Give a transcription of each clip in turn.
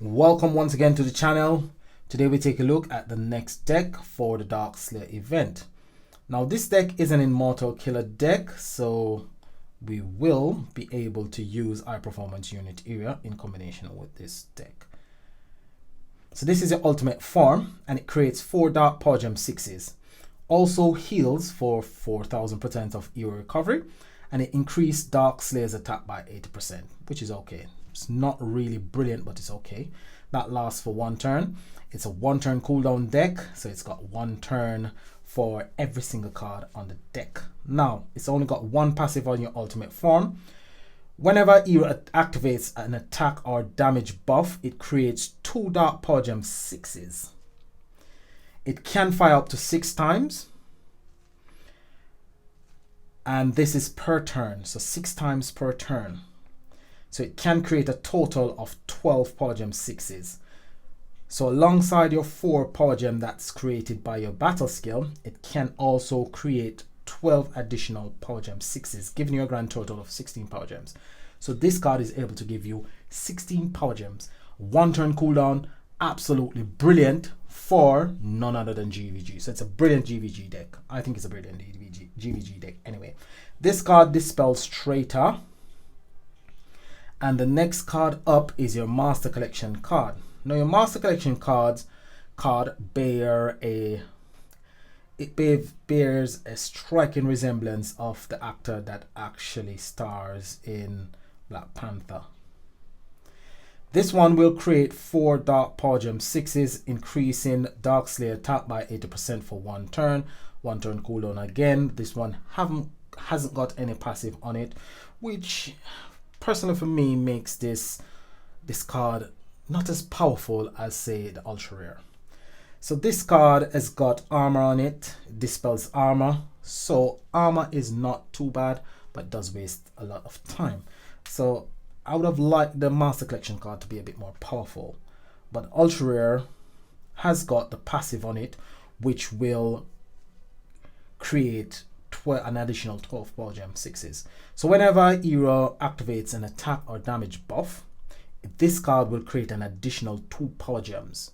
Welcome once again to the channel. Today we take a look at the next deck for the Dark Slayer event. Now this deck is an Immortal Killer deck, so we will be able to use High Performance Unit area in combination with this deck. So this is your ultimate form and it creates 4 Dark Power Gem 6s. Also heals for 4000% of hero recovery, and it increased Dark Slayer's attack by 80%, which is okay. It's not really brilliant, but it's okay. That lasts for 1 turn. It's a 1 turn cooldown deck, so it's got 1 turn for every single card on the deck. Now, it's only got 1 passive on your ultimate form. Whenever hero activates an attack or damage buff, it creates 2 Dark Power Gem 6s. It can fire up to 6 times. And this is per turn, so 6 times per turn. So it can create a total of 12 Power Gem 6s. So alongside your 4 Power Gem that's created by your battle skill, it can also create 12 additional Power Gem 6s, giving you a grand total of 16 Power Gems. So this card is able to give you 16 Power Gems. 1 turn cooldown, absolutely brilliant for none other than GVG. So it's a brilliant GVG deck. I think it's a brilliant GVG deck. Anyway, this card dispels Traitor. And the next card up is your Master Collection card. Now your Master Collection card bears a striking resemblance of the actor that actually stars in Black Panther. This one will create 4 Dark Power Gem 6s, increasing Dark Slayer attack by 80% for 1 turn. 1 turn cooldown again. This one hasn't got any passive on it, which personally for me makes this card not as powerful as, say, the ultra rare. So this card has got armor on it, dispels armor, so armor is not too bad, but it does waste a lot of time. So I would have liked the Master Collection card to be a bit more powerful, but ultra rare has got the passive on it, which will create an additional 12 Power Gem 6s. So whenever hero activates an attack or damage buff, this card will create an additional 2 Power Gems.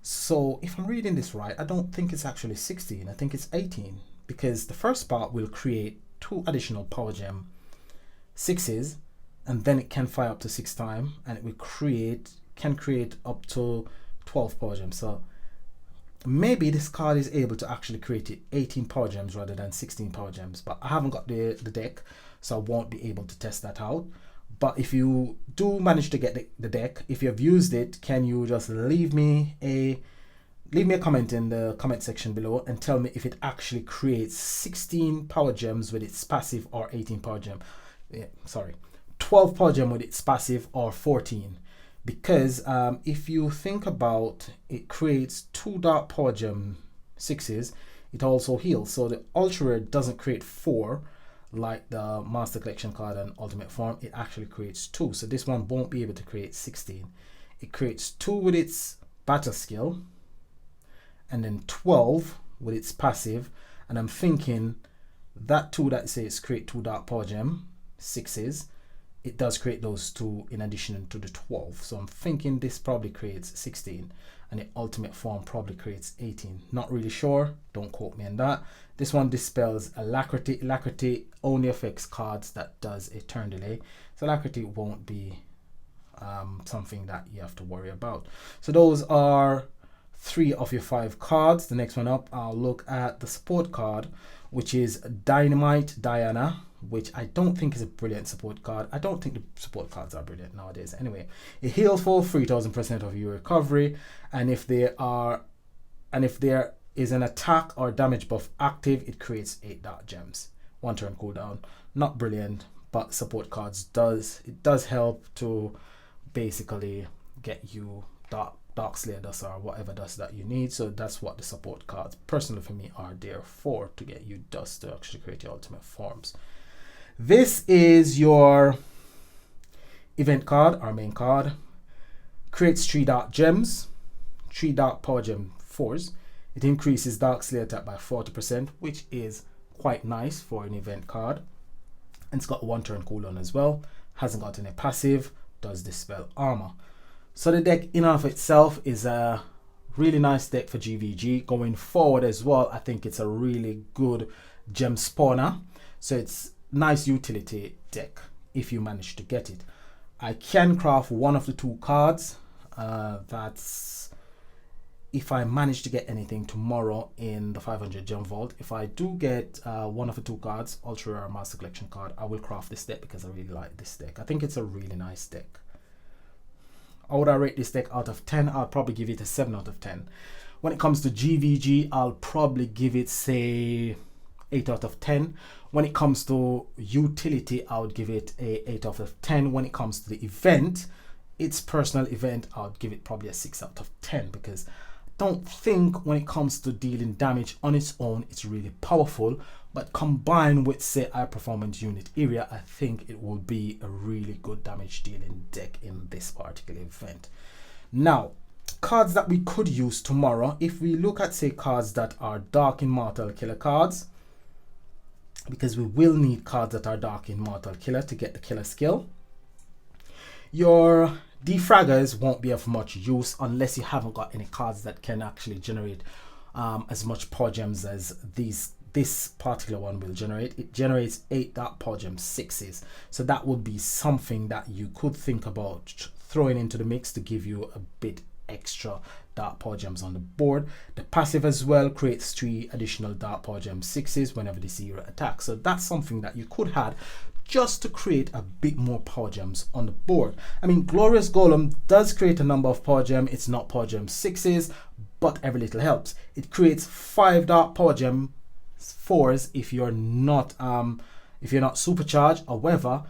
So if I'm reading this right, I don't think it's actually 16, I think it's 18, because the first part will create 2 additional Power Gem 6s, and then it can fire up to 6 times, and it will can create up to 12 Power Gems. So maybe this card is able to actually create 18 Power Gems rather than 16 Power Gems, but I haven't got the deck, so I won't be able to test that out. But if you do manage to get the deck, if you have used it, can you just leave me a comment in the comment section below and tell me if it actually creates 16 Power Gems with its passive or 18 Power Gem. 12 Power Gem with its passive or 14. Because if you think about it, creates 2 Dark Power Gem 6s, it also heals. So the ultra rare doesn't create 4 like the Master Collection card and Ultimate Form. It actually creates 2. So this one won't be able to create 16. It creates 2 with its battle skill, and then 12 with its passive. And I'm thinking that 2 that says create 2 Dark Power Gem 6s, it does create those 2 in addition to the 12. So I'm thinking this probably creates 16, and the Ultimate Form probably creates 18. Not really sure, don't quote me on that. This one dispels Alacrity. Alacrity only affects cards that does a turn delay, so Alacrity won't be something that you have to worry about. So those are 3 of your 5 cards. The next one up, I'll look at the support card, which is Dynamite Diana, which I don't think is a brilliant support card. I don't think the support cards are brilliant nowadays. Anyway, it heals for 3000% of your recovery, and if there is an attack or damage buff active, it creates 8 Dark Gems. 1 turn cooldown. Not brilliant, but support cards does help to basically get you Dark Slayer dust or whatever dust that you need. So that's what the support cards personally for me are there for, to get you dust to actually create your ultimate forms. This is your event card, our main card. Creates 3 Dark Gems, 3 Dark Power Gem 4s. It increases Dark Slayer attack by 40%, which is quite nice for an event card. And it's got 1 turn cooldown as well. Hasn't got any passive, does dispel armor. So the deck in and of itself is a really nice deck for GVG. Going forward as well, I think it's a really good gem spawner. So it's nice utility deck if you manage to get it. I can craft one of the 2 cards. That's if I manage to get anything tomorrow in the 500 gem vault. If I do get one of the 2 cards, ultra rare master collection card, I will craft this deck because I really like this deck. I think it's a really nice deck. How would I rate this deck out of 10? I'll probably give it a 7 out of 10. When it comes to GVG, I'll probably give it, say, 8 out of 10. When it comes to utility, I would give it a 8 out of 10. When it comes to the event, its personal event, I would give it probably a 6 out of 10, because I don't think when it comes to dealing damage on its own, it's really powerful. But combined with, say, high performance unit area, I think it will be a really good damage dealing deck in this particular event. Now, cards that we could use tomorrow, if we look at, say, cards that are Dark Immortal Killer cards, because we will need cards that are Dark Immortal Killer to get the killer skill. Your defraggers won't be of much use unless you haven't got any cards that can actually generate as much power gems as this particular one will generate. It generates 8 dark power gem 6s, so that would be something that you could think about throwing into the mix to give you a bit extra dark power gems on the board. The passive as well creates 3 additional dark power gem 6s whenever this hero attacks, so that's something that you could have just to create a bit more power gems on the board. I mean, Glorious Golem does create a number of power gem. It's not power gem 6s, but every little helps. It creates 5 dark power gem 4s if you're not supercharged. However,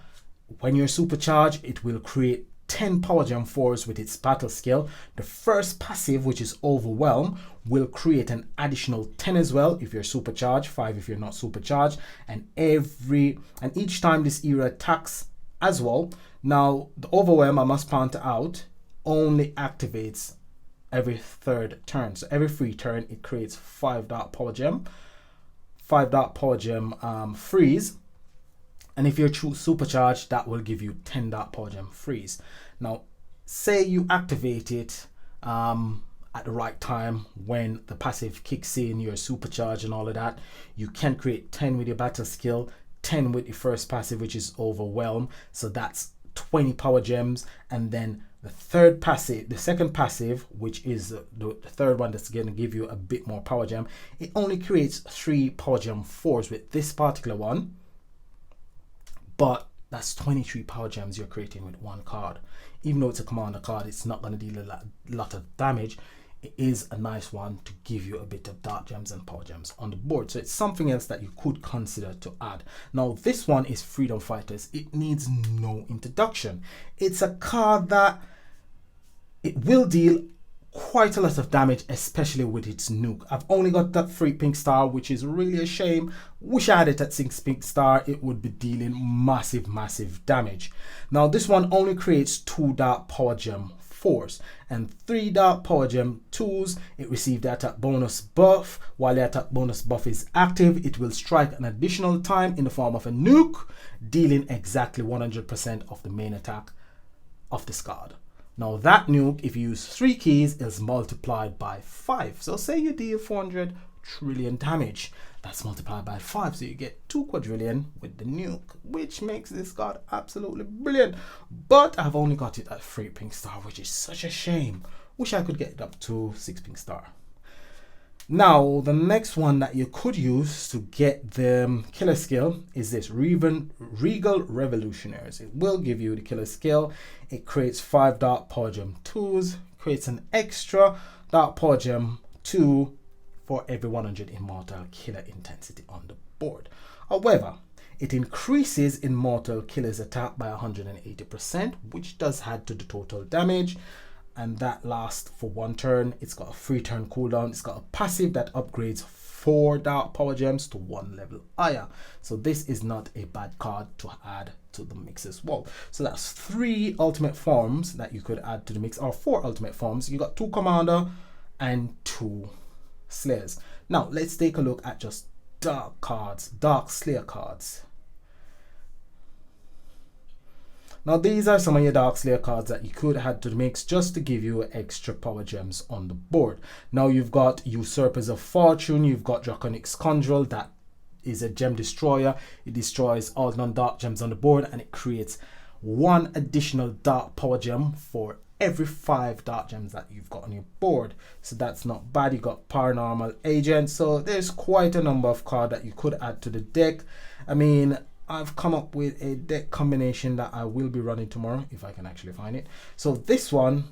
when you're supercharged, it will create 10 power gem 4s with its battle skill. The first passive, which is Overwhelm, will create an additional 10 as well if you're supercharged, 5 if you're not supercharged, and each time this hero attacks as well. Now, the Overwhelm, I must point out, only activates every 3rd turn. So every 3 turn, it creates 5 dark power gem, 5 dark power gem freeze. And if you're supercharged, that will give you 10 dark power gem freeze. Now, say you activate it at the right time when the passive kicks in, you're supercharged and all of that. You can create 10 with your battle skill, 10 with the first passive, which is Overwhelm. So that's 20 power gems. And then the second passive, which is the third one that's going to give you a bit more power gem, it only creates 3 power gem 4s with this particular one. But that's 23 power gems you're creating with 1 card. Even though it's a commander card, it's not going to deal a lot of damage. It is a nice one to give you a bit of dark gems and power gems on the board. So it's something else that you could consider to add. Now, this one is Freedom Fighters. It needs no introduction. It's a card that it will deal quite a lot of damage, especially with its nuke. I've only got that 3 pink star, which is really a shame. Wish I had it at 6 pink star. It would be dealing massive damage. Now, this one only creates 2 dark power gem 4s and 3 dark power gem 2s. It received the attack bonus buff. While the attack bonus buff is active, it will strike an additional time in the form of a nuke, dealing exactly 100% of the main attack of this card. Now, that nuke, if you use 3 keys, is multiplied by 5. So say you deal 400 trillion damage, that's multiplied by 5, so you get 2 quadrillion with the nuke, which makes this card absolutely brilliant. But I've only got it at 3 pink star, which is such a shame. Wish I could get it up to 6 pink star. Now, the next one that you could use to get the killer skill is this Regal Revolutionaries. It will give you the killer skill. It creates 5 dark power gem 2s, creates an extra dark power gem 2 for every 100 immortal killer intensity on the board. However, it increases immortal killer's attack by 180%, which does add to the total damage. And that lasts for 1 turn. It's got a 3 turn cooldown. It's got a passive that upgrades 4 dark power gems to 1 level higher. So this is not a bad card to add to the mix as well. So that's 3 ultimate forms that you could add to the mix, or 4 ultimate forms. You got 2 commander and 2 slayers. Now let's take a look at just dark cards, dark slayer cards. Now these are some of your Dark Slayer cards that you could add to the mix just to give you extra power gems on the board. Now you've got Usurpers of Fortune, you've got Draconic Scoundrel, that is a gem destroyer. It destroys all non-dark gems on the board and it creates 1 additional dark power gem for every 5 dark gems that you've got on your board. So that's not bad. You got Paranormal Agent. So there's quite a number of cards that you could add to the deck. I mean, I've come up with a deck combination that I will be running tomorrow if I can actually find it. So this one,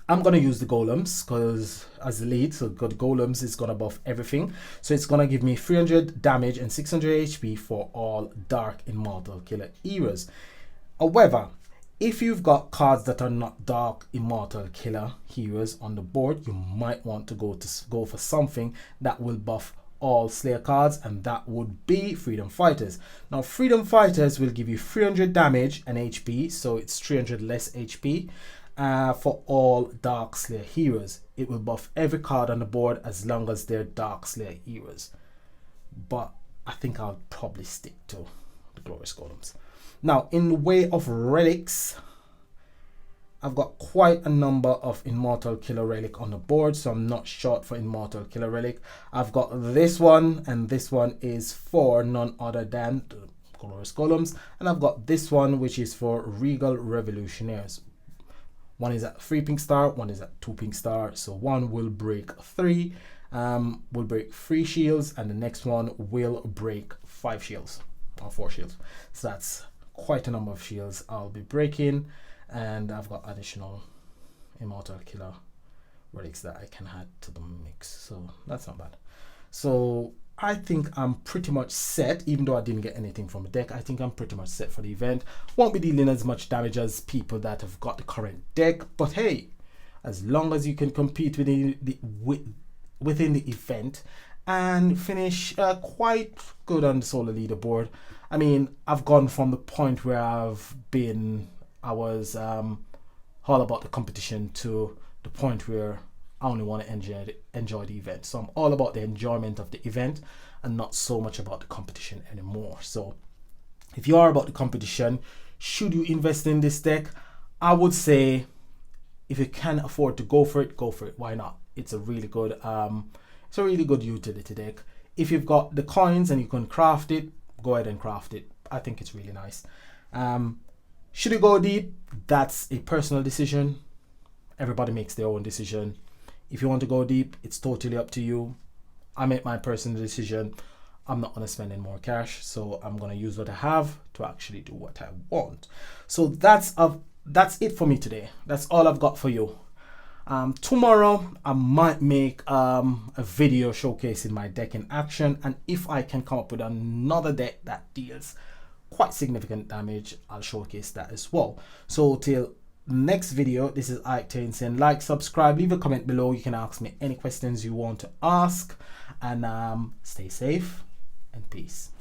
I'm going to use the golems because as the lead, so the golems is going to buff everything. So it's going to give me 300 damage and 600 HP for all Dark Immortal Killer eras. However, if you've got cards that are not Dark Immortal Killer heroes on the board, you might want to go for something that will buff all Slayer cards, and that would be Freedom Fighters. Now Freedom Fighters will give you 300 damage and HP, so it's 300 less HP. For all Dark Slayer heroes, it will buff every card on the board as long as they're Dark Slayer heroes. But I think I'll probably stick to the Glorious Golems. Now, in the way of relics, I've got quite a number of Immortal Killer Relic on the board, so I'm not short for Immortal Killer Relic. I've got this one, and this one is for none other than the Glorious Golems, and I've got this one, which is for Regal Revolutionaries. One is at 3 pink star, one is at 2 pink star. So one will break 3, will break 3 shields, and the next one will break 5 shields or 4 shields. So that's quite a number of shields I'll be breaking, and I've got additional Immortal Killer relics that I can add to the mix. So that's not bad. So I think I'm pretty much set, even though I didn't get anything from the deck. I think I'm pretty much set for the event. Won't be dealing as much damage as people that have got the current deck, but hey, as long as you can compete within the event and finish quite good on the solo leaderboard. I mean, I've gone from the point where I was all about the competition to the point where I only want to enjoy the event. So I'm all about the enjoyment of the event and not so much about the competition anymore. So if you are about the competition, should you invest in this deck? I would say if you can afford to go for it, go for it. Why not? It's a really good utility deck. If you've got the coins and you can craft it, go ahead and craft it. I think it's really nice. Should you go deep? That's a personal decision. Everybody makes their own decision. If you want to go deep, it's totally up to you. I make my personal decision. I'm not going to spend any more cash, so I'm going to use what I have to actually do what I want. So that's it for me today. That's all I've got for you. Tomorrow I might make a video showcasing my deck in action, and if I can come up with another deck that deals quite significant damage, I'll showcase that as well. So till next video, this is Octane saying like, subscribe, leave a comment below. You can ask me any questions you want to ask, and stay safe and peace.